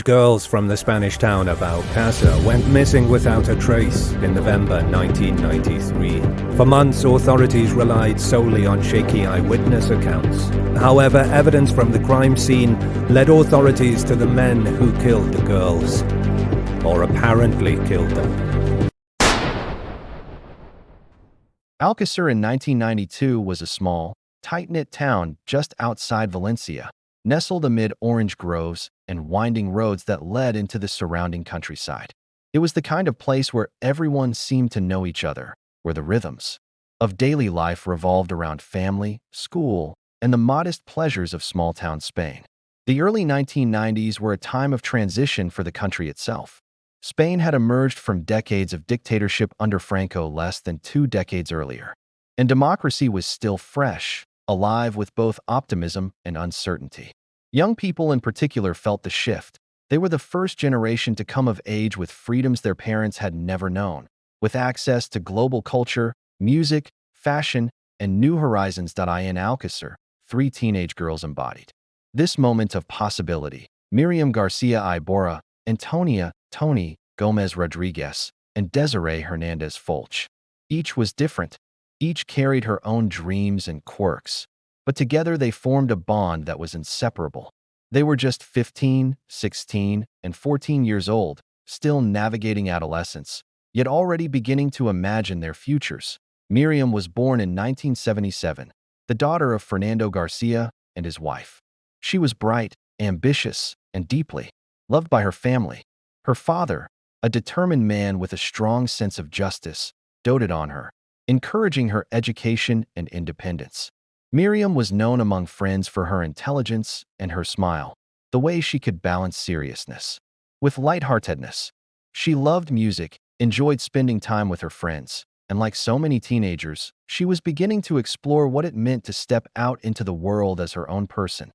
Girls from the Spanish town of Alcàsser went missing without a trace in November 1993. For months, authorities relied solely on shaky eyewitness accounts. However, evidence from the crime scene led authorities to the men who killed the girls, or apparently killed them. Alcàsser in 1992 was a small, tight-knit town just outside Valencia, nestled amid orange groves and winding roads that led into the surrounding countryside. It was the kind of place where everyone seemed to know each other, where the rhythms of daily life revolved around family, school, and the modest pleasures of small-town Spain. The early 1990s were a time of transition for the country itself. Spain had emerged from decades of dictatorship under Franco less than 2 decades earlier, and democracy was still fresh, alive with both optimism and uncertainty. Young people in particular felt the shift. They were the first generation to come of age with freedoms their parents had never known, with access to global culture, music, fashion, and new horizons. In Alcàsser, 3 teenage girls embodied this moment of possibility. Miriam García Iborra, Antonia, Toñi, Gómez Rodriguez, and Desirée Hernández Folch. Each was different. Each carried her own dreams and quirks, but together they formed a bond that was inseparable. They were just 15, 16, and 14 years old, still navigating adolescence, yet already beginning to imagine their futures. Miriam was born in 1977, the daughter of Fernando Garcia and his wife. She was bright, ambitious, and deeply loved by her family. Her father, a determined man with a strong sense of justice, doted on her, encouraging her education and independence. Miriam was known among friends for her intelligence and her smile, the way she could balance seriousness with lightheartedness. She loved music, enjoyed spending time with her friends, and like so many teenagers, she was beginning to explore what it meant to step out into the world as her own person.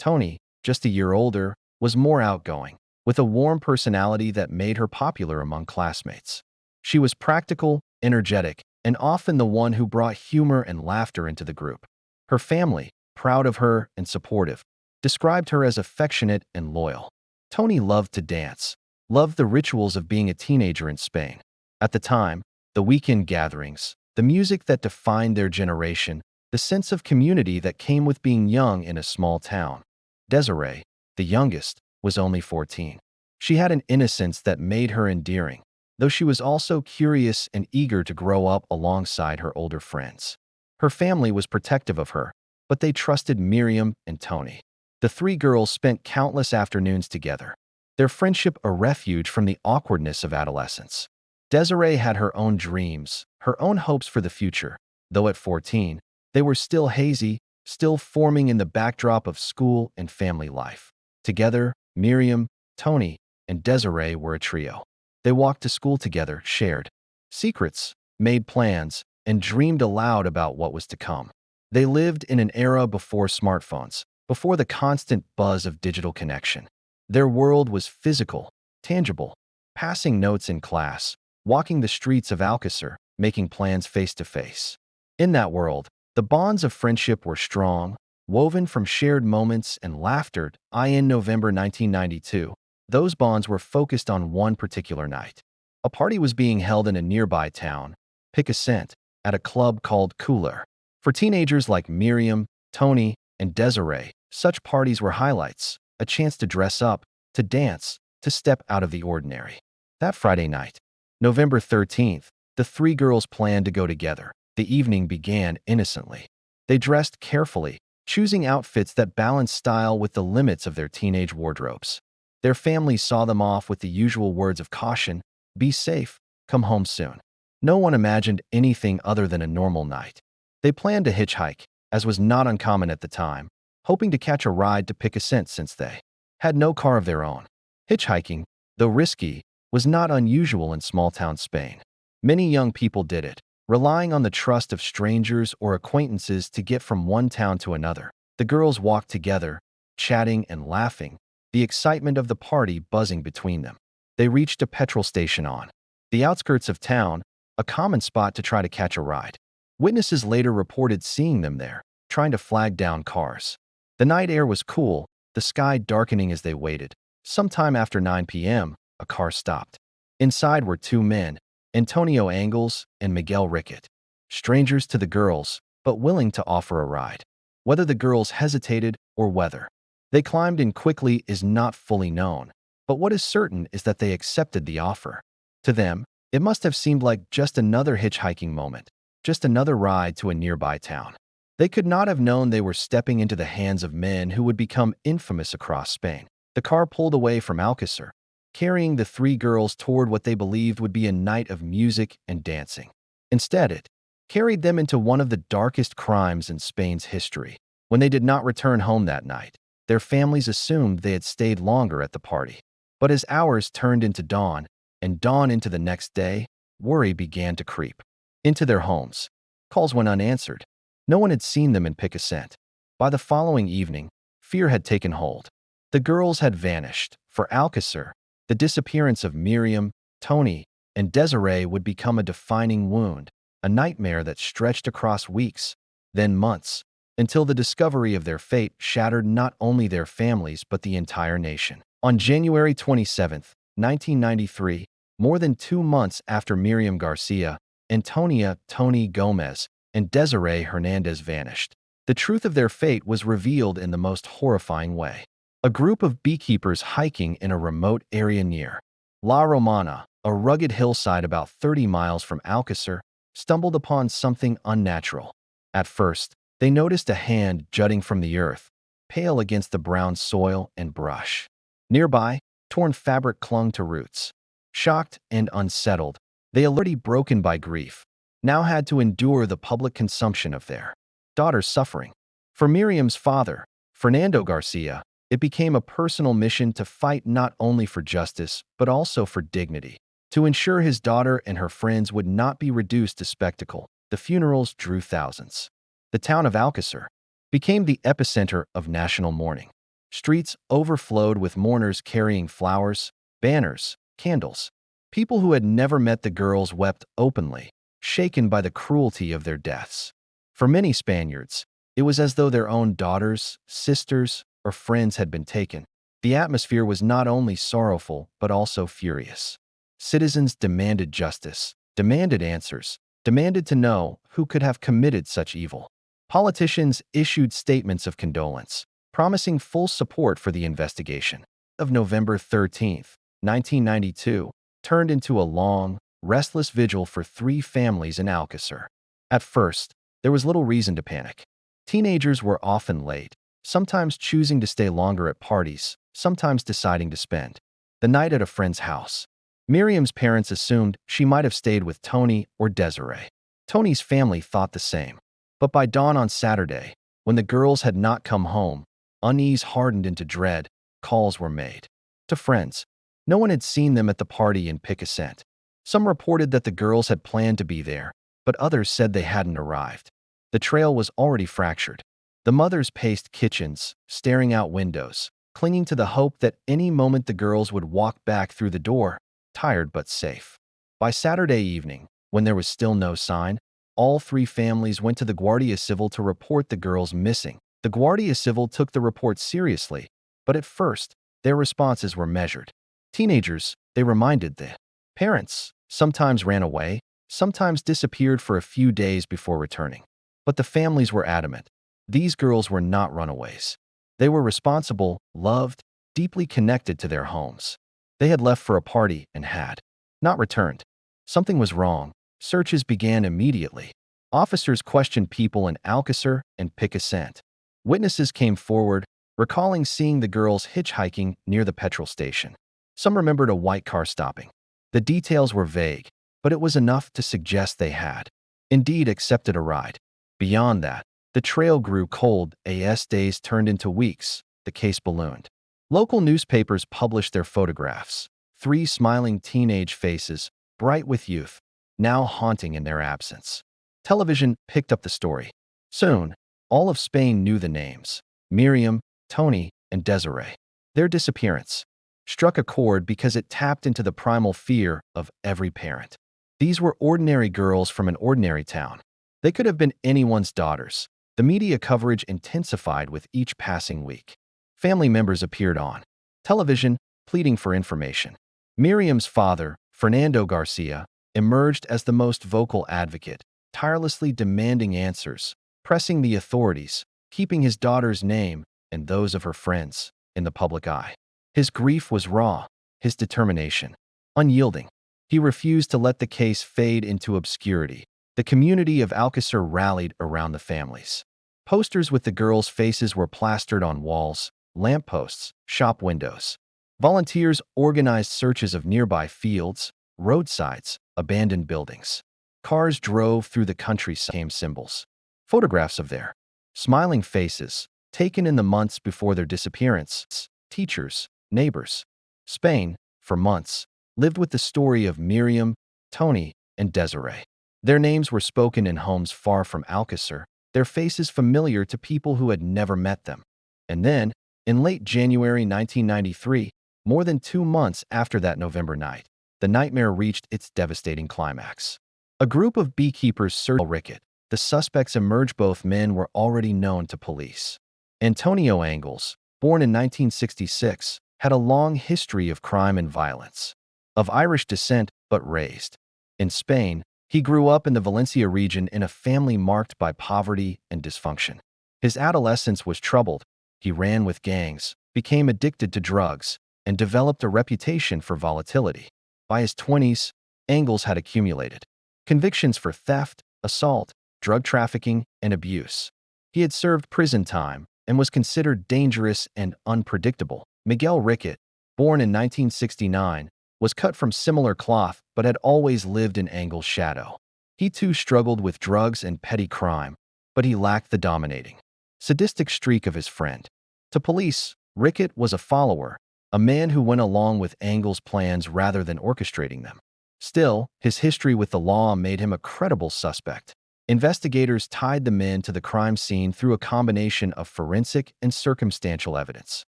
Toñi, just a year older, was more outgoing, with a warm personality that made her popular among classmates. She was practical, energetic, and often the one who brought humor and laughter into the group. Her family, proud of her and supportive, described her as affectionate and loyal. Toñi loved to dance, loved the rituals of being a teenager in Spain. At the time, the weekend gatherings, the music that defined their generation, the sense of community that came with being young in a small town. Desirée, the youngest, was only 14. She had an innocence that made her endearing, though she was also curious and eager to grow up alongside her older friends. Her family was protective of her, but they trusted Miriam and Toñi. The 3 girls spent countless afternoons together, their friendship a refuge from the awkwardness of adolescence. Desirée had her own dreams, her own hopes for the future, though at 14, they were still hazy, still forming in the backdrop of school and family life. Together, Miriam, Toñi, and Desirée were a trio. They walked to school together, shared secrets, made plans, and dreamed aloud about what was to come. They lived in an era before smartphones, before the constant buzz of digital connection. Their world was physical, tangible, passing notes in class, walking the streets of Alcàsser, making plans face to face. In that world, the bonds of friendship were strong, woven from shared moments and laughter. In November 1992, those bonds were focused on one particular night. A party was being held in a nearby town, Picassent, at a club called Cooler. For teenagers like Miriam, Toñi, and Desirée, such parties were highlights, a chance to dress up, to dance, to step out of the ordinary. That Friday night, November 13th, the 3 girls planned to go together. The evening began innocently. They dressed carefully, choosing outfits that balanced style with the limits of their teenage wardrobes. Their families saw them off with the usual words of caution: "Be safe, come home soon." No one imagined anything other than a normal night. They planned to hitchhike, as was not uncommon at the time, hoping to catch a ride to Picassent since they had no car of their own. Hitchhiking, though risky, was not unusual in small-town Spain. Many young people did it, relying on the trust of strangers or acquaintances to get from one town to another. The girls walked together, chatting and laughing, the excitement of the party buzzing between them. They reached a petrol station on the outskirts of town, a common spot to try to catch a ride. Witnesses later reported seeing them there, trying to flag down cars. The night air was cool, the sky darkening as they waited, Sometime after 9 p.m., a car stopped. Inside were two men, Antonio Angles and Miguel Rickett, strangers to the girls, but willing to offer a ride. Whether the girls hesitated or whether they climbed in quickly is not fully known, but what is certain is that they accepted the offer. To them, it must have seemed like just another hitchhiking moment, just another ride to a nearby town. They could not have known they were stepping into the hands of men who would become infamous across Spain. The car pulled away from Alcàsser, carrying the three girls toward what they believed would be a night of music and dancing. Instead, it carried them into one of the darkest crimes in Spain's history. When they did not return home that night, their families assumed they had stayed longer at the party. But as hours turned into dawn, and dawn into the next day, worry began to creep into their homes. Calls went unanswered. No one had seen them in Picassent. By the following evening, fear had taken hold. The girls had vanished. For Alcàsser, the disappearance of Miriam, Toñi, and Desirée would become a defining wound, a nightmare that stretched across weeks, then months, until the discovery of their fate shattered not only their families but the entire nation. On January 27, 1993, more than 2 months after Miriam García, Antonia, Toñi Gómez, and Desirée Hernández vanished, the truth of their fate was revealed in the most horrifying way. A group of beekeepers hiking in a remote area near La Romana, a rugged hillside about 30 miles from Alcàsser, stumbled upon something unnatural. At first, they noticed a hand jutting from the earth, pale against the brown soil and brush. Nearby, torn fabric clung to roots. Shocked and unsettled, they, already broken by grief, now had to endure the public consumption of their daughter's suffering. For Miriam's father, Fernando Garcia, it became a personal mission to fight not only for justice but also for dignity. To ensure his daughter and her friends would not be reduced to spectacle, the funerals drew thousands. The town of Alcàsser became the epicenter of national mourning. Streets overflowed with mourners carrying flowers, banners, candles. People who had never met the girls wept openly, shaken by the cruelty of their deaths. For many Spaniards, it was as though their own daughters, sisters, or friends had been taken. The atmosphere was not only sorrowful but also furious. Citizens demanded justice, demanded answers, demanded to know who could have committed such evil. Politicians issued statements of condolence, promising full support for the investigation. Of November 13, 1992, turned into a long, restless vigil for 3 families in Alcàsser. At first, there was little reason to panic. Teenagers were often late, sometimes choosing to stay longer at parties, sometimes deciding to spend the night at a friend's house. Miriam's parents assumed she might have stayed with Toñi or Desirée. Tony's family thought the same. But by dawn on Saturday, when the girls had not come home, unease hardened into dread. Calls were made to friends. No one had seen them at the party in Picassent. Some reported that the girls had planned to be there, but others said they hadn't arrived. The trail was already fractured. The mothers paced kitchens, staring out windows, clinging to the hope that any moment the girls would walk back through the door, tired but safe. By Saturday evening, when there was still no sign, all 3 families went to the Guardia Civil to report the girls missing. The Guardia Civil took the report seriously, but at first, their responses were measured. Teenagers, they reminded the parents, sometimes ran away, sometimes disappeared for a few days before returning. But the families were adamant. These girls were not runaways. They were responsible, loved, deeply connected to their homes. They had left for a party and had not returned. Something was wrong. Searches began immediately. Officers questioned people in Alcàsser and Picassent. Witnesses came forward, recalling seeing the girls hitchhiking near the petrol station. Some remembered a white car stopping. The details were vague, but it was enough to suggest they had indeed accepted a ride. Beyond that, the trail grew cold. As days turned into weeks, the case ballooned. Local newspapers published their photographs. 3 smiling teenage faces, bright with youth, now haunting in their absence. Television picked up the story. Soon, all of Spain knew the names: Miriam, Toñi, and Desirée. Their disappearance struck a chord because it tapped into the primal fear of every parent. These were ordinary girls from an ordinary town. They could have been anyone's daughters. The media coverage intensified with each passing week. Family members appeared on television, pleading for information. Miriam's father, Fernando Garcia, emerged as the most vocal advocate, tirelessly demanding answers, pressing the authorities, keeping his daughter's name and those of her friends in the public eye. His grief was raw, his determination unyielding. He refused to let the case fade into obscurity. The community of Alcàsser rallied around the families. Posters with the girls' faces were plastered on walls, lampposts, shop windows. Volunteers organized searches of nearby fields, roadsides, abandoned buildings. Cars drove through the countryside, symbols. Photographs of their smiling faces, taken in the months before their disappearance. Teachers, neighbors. Spain, for months, lived with the story of Miriam, Toñi, and Desirée. Their names were spoken in homes far from Alcàsser, their faces familiar to people who had never met them. And then, in late January 1993, more than 2 months after that November night, the nightmare reached its devastating climax. A group of beekeepers searched Ricket. The suspects emerged. Both men were already known to police. Antonio Angles, born in 1966, had a long history of crime and violence. Of Irish descent, but raised in Spain, he grew up in the Valencia region in a family marked by poverty and dysfunction. His adolescence was troubled. He ran with gangs, became addicted to drugs, and developed a reputation for volatility. By his 20s, Angles had accumulated convictions for theft, assault, drug trafficking, and abuse. He had served prison time and was considered dangerous and unpredictable. Miguel Ricket, born in 1969, was cut from similar cloth but had always lived in Angles' shadow. He too struggled with drugs and petty crime, but he lacked the dominating, sadistic streak of his friend. To police, Ricket was a follower, a man who went along with Angles' plans rather than orchestrating them. Still, his history with the law made him a credible suspect. Investigators tied the men to the crime scene through a combination of forensic and circumstantial evidence.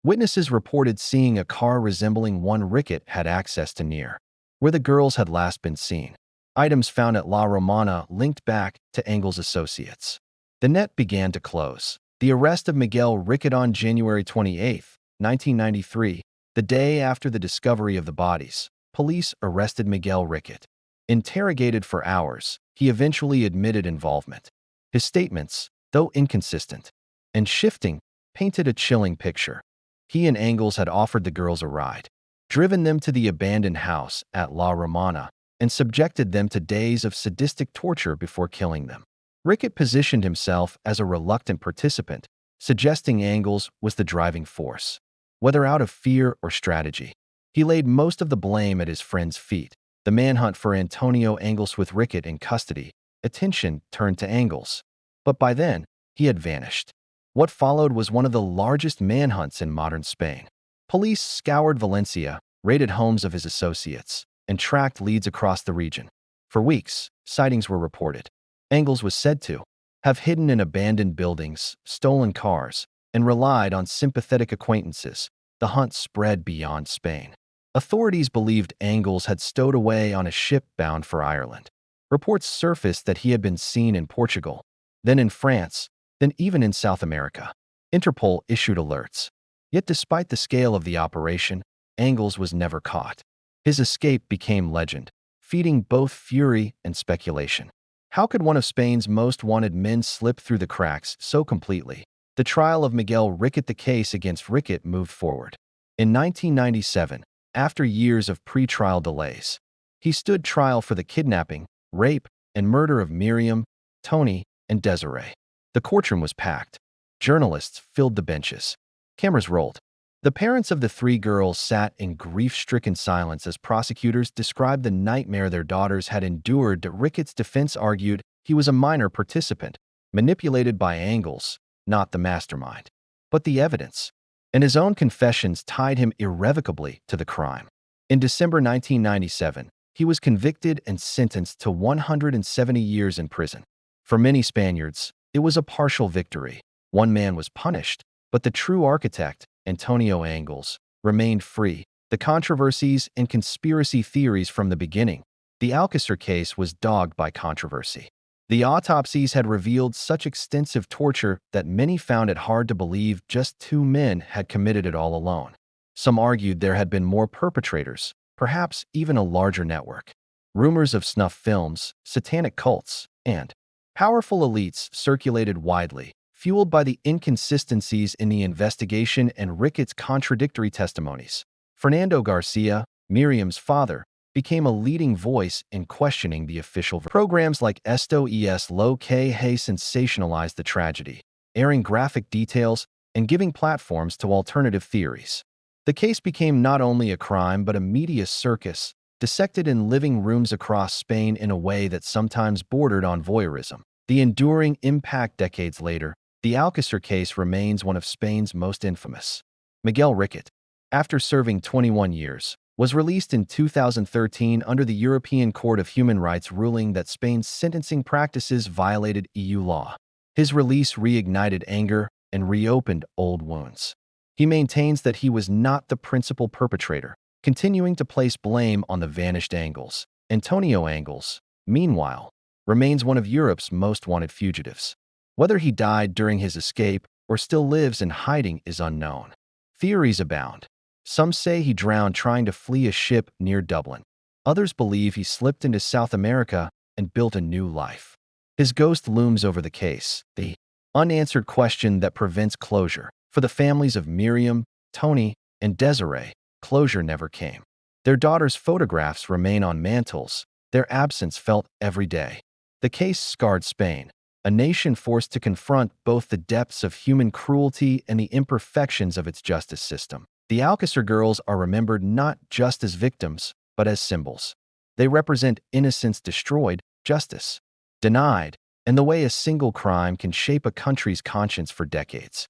Witnesses reported seeing a car resembling one Ricket had access to near where the girls had last been seen. Items found at La Romana linked back to Angles' associates. The net began to close. The arrest of Miguel Ricket on January 28, 1993, the day after the discovery of the bodies, police arrested Miguel Ricket. Interrogated for hours, he eventually admitted involvement. His statements, though inconsistent and shifting, painted a chilling picture. He and Angles had offered the girls a ride, driven them to the abandoned house at La Romana, and subjected them to days of sadistic torture before killing them. Ricket positioned himself as a reluctant participant, suggesting Angles was the driving force. Whether out of fear or strategy, he laid most of the blame at his friend's feet. The manhunt for Antonio Angles with Ricket in custody, attention turned to Angles. But by then, he had vanished. What followed was one of the largest manhunts in modern Spain. Police scoured Valencia, raided homes of his associates, and tracked leads across the region. For weeks, sightings were reported. Angles was said to have hidden in abandoned buildings, stolen cars, and relied on sympathetic acquaintances. The hunt spread beyond Spain. Authorities believed Angles had stowed away on a ship bound for Ireland. Reports surfaced that he had been seen in Portugal, then in France, then even in South America. Interpol issued alerts. Yet despite the scale of the operation, Angles was never caught. His escape became legend, feeding both fury and speculation. How could one of Spain's most wanted men slip through the cracks so completely? The trial of Miguel Ricket. The case against Ricket moved forward. In 1997, after years of pre-trial delays, he stood trial for the kidnapping, rape, and murder of Miriam, Toñi, and Desirée. The courtroom was packed. Journalists filled the benches. Cameras rolled. The parents of the 3 girls sat in grief-stricken silence as prosecutors described the nightmare their daughters had endured. Ricket's defense argued he was a minor participant, manipulated by Angles, not the mastermind. But the evidence and his own confessions tied him irrevocably to the crime. In December 1997, he was convicted and sentenced to 170 years in prison. For many Spaniards, it was a partial victory. One man was punished, but the true architect, Antonio Angles, remained free. The controversies and conspiracy theories from the beginning. The Alcàsser case was dogged by controversy. The autopsies had revealed such extensive torture that many found it hard to believe just 2 men had committed it all alone. Some argued there had been more perpetrators, perhaps even a larger network. Rumors of snuff films, satanic cults, and powerful elites circulated widely, fueled by the inconsistencies in the investigation and Ricketts' contradictory testimonies. Fernando Garcia, Miriam's father, became a leading voice in questioning the official programs like Esto es lo que hay sensationalized the tragedy, airing graphic details and giving platforms to alternative theories. The case became not only a crime but a media circus, dissected in living rooms across Spain in a way that sometimes bordered on voyeurism. The enduring impact decades later, the Alcàsser case remains one of Spain's most infamous. Miguel Riquet, after serving 21 years, was released in 2013 under the European Court of Human Rights ruling that Spain's sentencing practices violated EU law. His release reignited anger and reopened old wounds. He maintains that he was not the principal perpetrator, continuing to place blame on the vanished Angles. Antonio Angles, meanwhile, remains one of Europe's most wanted fugitives. Whether he died during his escape or still lives in hiding is unknown. Theories abound. Some say he drowned trying to flee a ship near Dublin. Others believe he slipped into South America and built a new life. His ghost looms over the case, the unanswered question that prevents closure. For the families of Miriam, Toñi, and Desirée, closure never came. Their daughters' photographs remain on mantles, their absence felt every day. The case scarred Spain, a nation forced to confront both the depths of human cruelty and the imperfections of its justice system. The Alcàsser girls are remembered not just as victims, but as symbols. They represent innocence destroyed, justice denied, and the way a single crime can shape a country's conscience for decades.